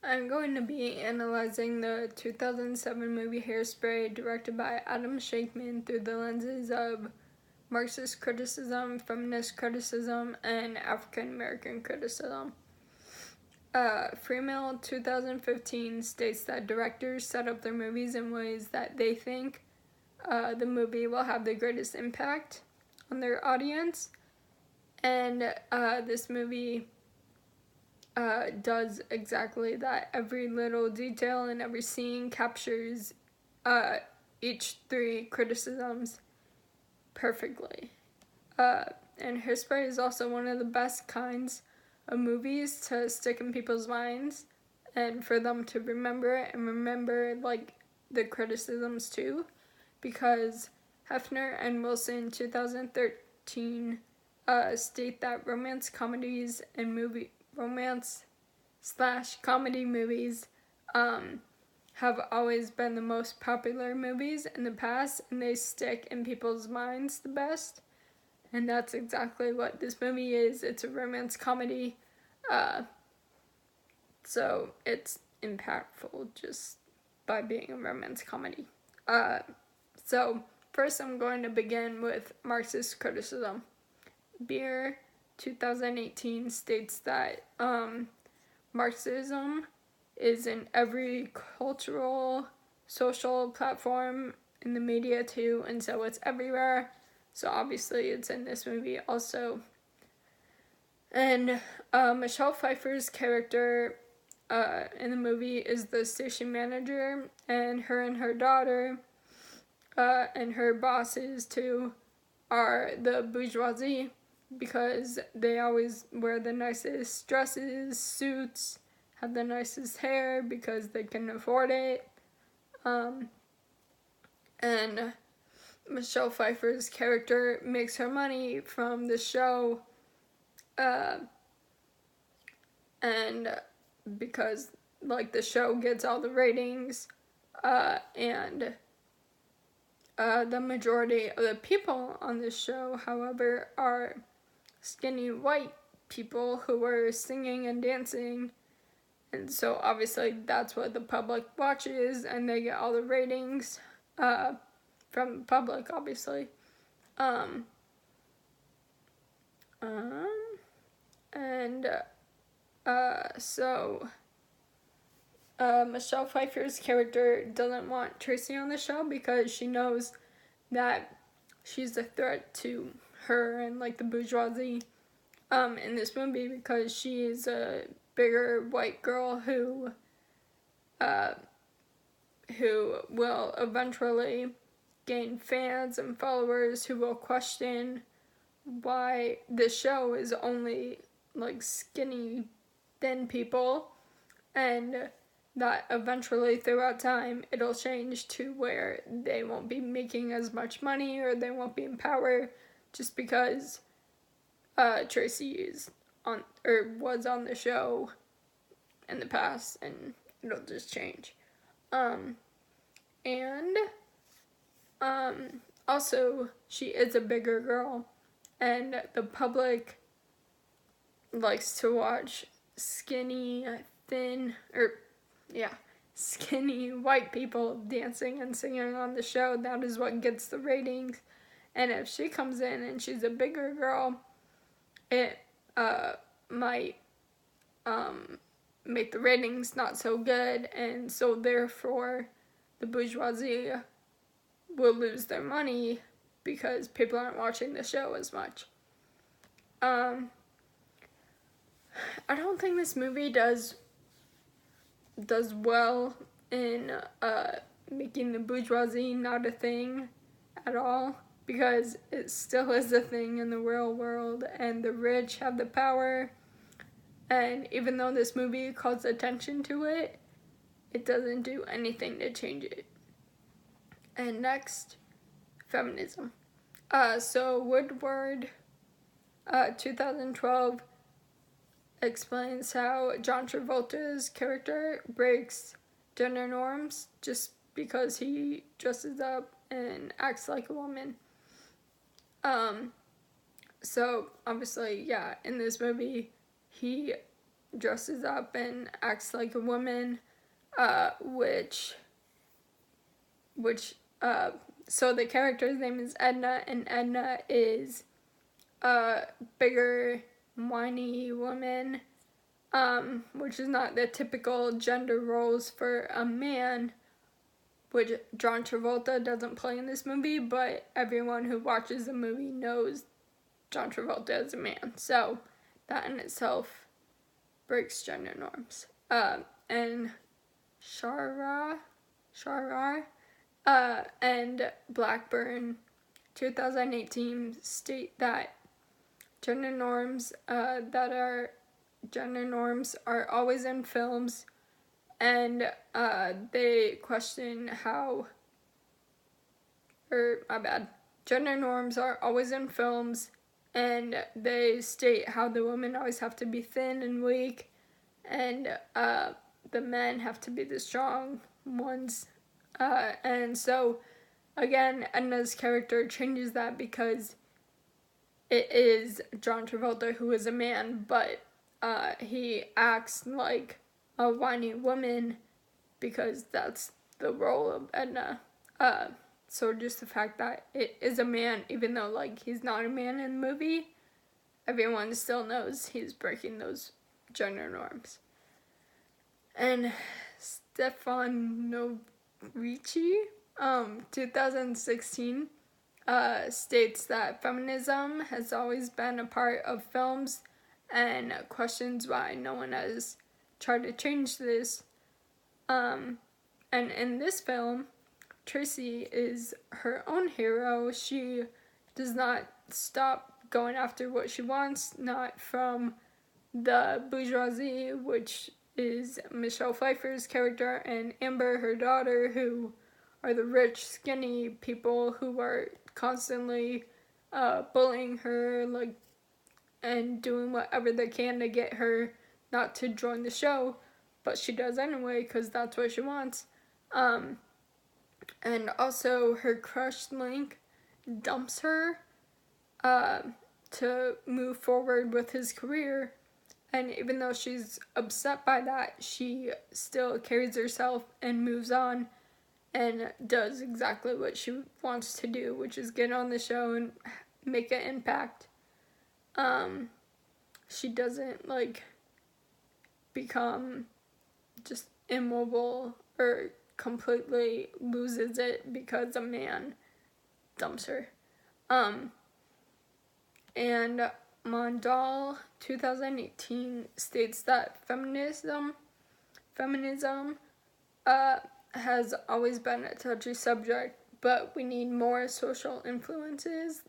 I'm going to be analyzing the 2007 movie Hairspray, directed by Adam Shankman, through the lenses of Marxist criticism, feminist criticism, and African American criticism. Freemill 2015 states that directors set up their movies in ways that they think the movie will have the greatest impact on their audience. And this movie does exactly that. Every little detail and every scene captures each three criticisms perfectly. And Hairspray is also one of the best kinds of movies to stick in people's minds and for them to remember it and remember like the criticisms too, because Hefner and Wilson 2013 state that romance / comedy movies have always been the most popular movies in the past, and they stick in people's minds the best. And that's exactly what this movie is. It's a romance comedy, so it's impactful just by being a romance comedy. So first I'm going to begin with Marxist criticism. Beer 2018 states that Marxism is in every cultural, social platform, in the media too, and so it's everywhere. So obviously it's in this movie also. And Michelle Pfeiffer's character in the movie is the station manager, and her daughter and her bosses too are the bourgeoisie, because they always wear the nicest dresses, suits, have the nicest hair because they can afford it. And Michelle Pfeiffer's character makes her money from the show, and because like the show gets all the ratings, and the majority of the people on this show, however, are skinny white people who are singing and dancing, and so obviously that's what the public watches, and they get all the ratings from the public, obviously. So Michelle Pfeiffer's character doesn't want Tracy on the show because she knows that she's a threat to her and like the bourgeoisie in this movie, because she is a bigger white girl who will eventually gain fans and followers who will question why the show is only like skinny, thin people, and that eventually throughout time it'll change to where they won't be making as much money or they won't be in power just because Tracy is on or was on the show in the past, and it'll just change. And also she is a bigger girl, and the public likes to watch skinny white people dancing and singing on the show. That is what gets the ratings. And if she comes in and she's a bigger girl, it might make the ratings not so good, and so therefore the bourgeoisie will lose their money because people aren't watching the show as much. I don't think this movie does well in making the bourgeoisie not a thing at all, because it still is a thing in the real world, and the rich have the power, and even though this movie calls attention to it, it doesn't do anything to change it. And next, feminism. So Woodward 2012 explains how John Travolta's character breaks gender norms just because he dresses up and acts like a woman. So obviously, yeah, in this movie, he dresses up and acts like a woman, which so the character's name is Edna, and Edna is a bigger, whiny woman, which is not the typical gender roles for a man, which John Travolta doesn't play in this movie, but everyone who watches the movie knows John Travolta is a man. So that in itself breaks gender norms. And Sharar and Blackburn 2018 state that gender norms are always in films, and they question gender norms are always in films, and they state how the women always have to be thin and weak, and the men have to be the strong ones. And so, again, Edna's character changes that because it is John Travolta who is a man, but he acts like a whiny woman because that's the role of Edna. So just the fact that it is a man, even though like he's not a man in the movie, everyone still knows he's breaking those gender norms. And Stefan Novici, 2016, states that feminism has always been a part of films and questions why no one has tried to change this. And in this film, Tracy is her own hero. She does not stop going after what she wants, not from the bourgeoisie, which is Michelle Pfeiffer's character, and Amber, her daughter, who are the rich, skinny people who are constantly bullying her, like, and doing whatever they can to get her not to join the show, but she does anyway because that's what she wants. And also her crush Link dumps her to move forward with his career, and even though she's upset by that, she still carries herself and moves on and does exactly what she wants to do, which is get on the show and make an impact. She doesn't like become just immobile or completely loses it because a man dumps her. And Mondal 2018 states that feminism has always been a touchy subject, but we need more social influences,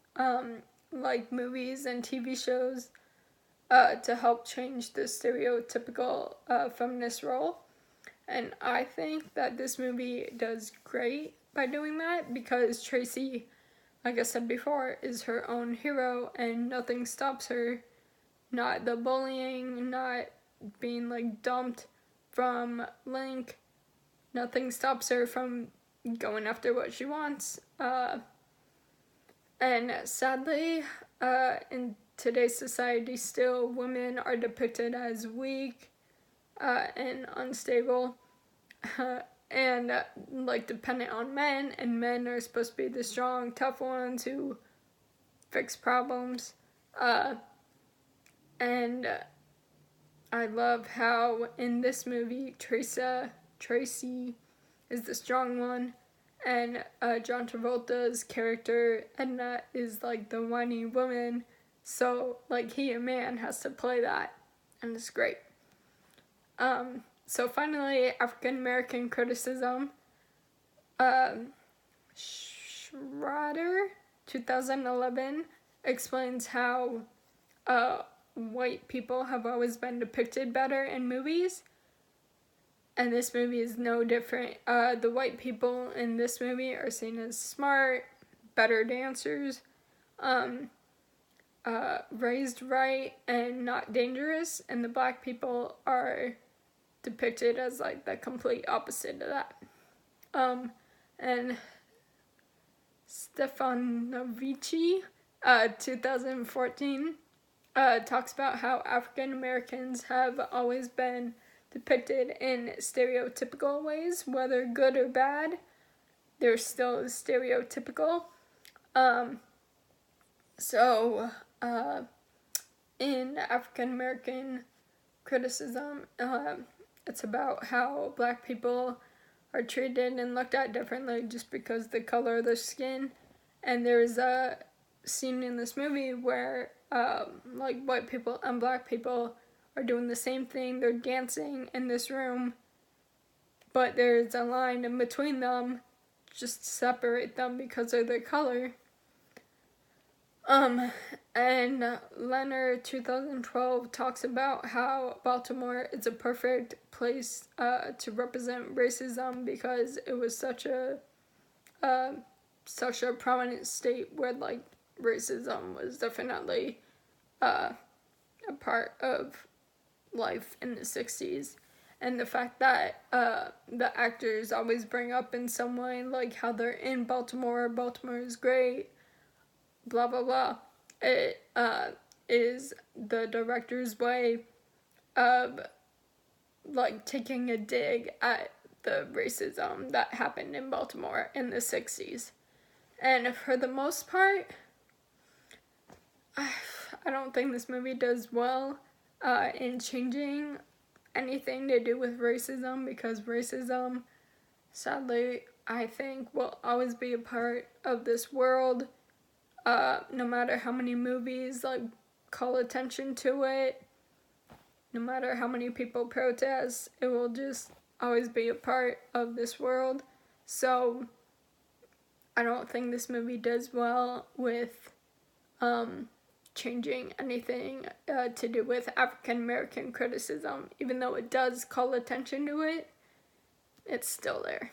like movies and TV shows, to help change the stereotypical feminist role. And I think that this movie does great by doing that because Tracy, like I said before, is her own hero and nothing stops her. Not the bullying, not being like dumped from Link. Nothing stops her from going after what she wants. And sadly, in today's society, still women are depicted as weak and unstable, and like dependent on men, and men are supposed to be the strong, tough ones who fix problems. And I love how in this movie Tracy is the strong one, and John Travolta's character Edna is like the whiny woman. So like he, a man, has to play that, and it's great. So finally, African American criticism. Schrader, 2011, explains how white people have always been depicted better in movies, and this movie is no different. The white people in this movie are seen as smart, better dancers, raised right, and not dangerous, and the black people are depicted as like the complete opposite of that. And Stefan Novici, 2014, talks about how African Americans have always been depicted in stereotypical ways, whether good or bad. They're still stereotypical. Um, so, in African American criticism, it's about how Black people are treated and looked at differently just because the color of their skin. And there's a scene in this movie where like white people and Black people are doing the same thing. They're dancing in this room, but there's a line in between them just to separate them because of their color. And Leonard 2012 talks about how Baltimore is a perfect place to represent racism because it was such a prominent state where like racism was definitely a part of life in the 60s. And the fact that the actors always bring up in some way like how they're in Baltimore is great, blah blah blah. It is the director's way of like taking a dig at the racism that happened in Baltimore in the 60s. And for the most part, I don't think this movie does well in changing anything to do with racism, because racism, sadly, I think will always be a part of this world. No matter how many movies like call attention to it, no matter how many people protest, it will just always be a part of this world. So I don't think this movie does well with changing anything to do with African American criticism. Even though it does call attention to it, it's still there.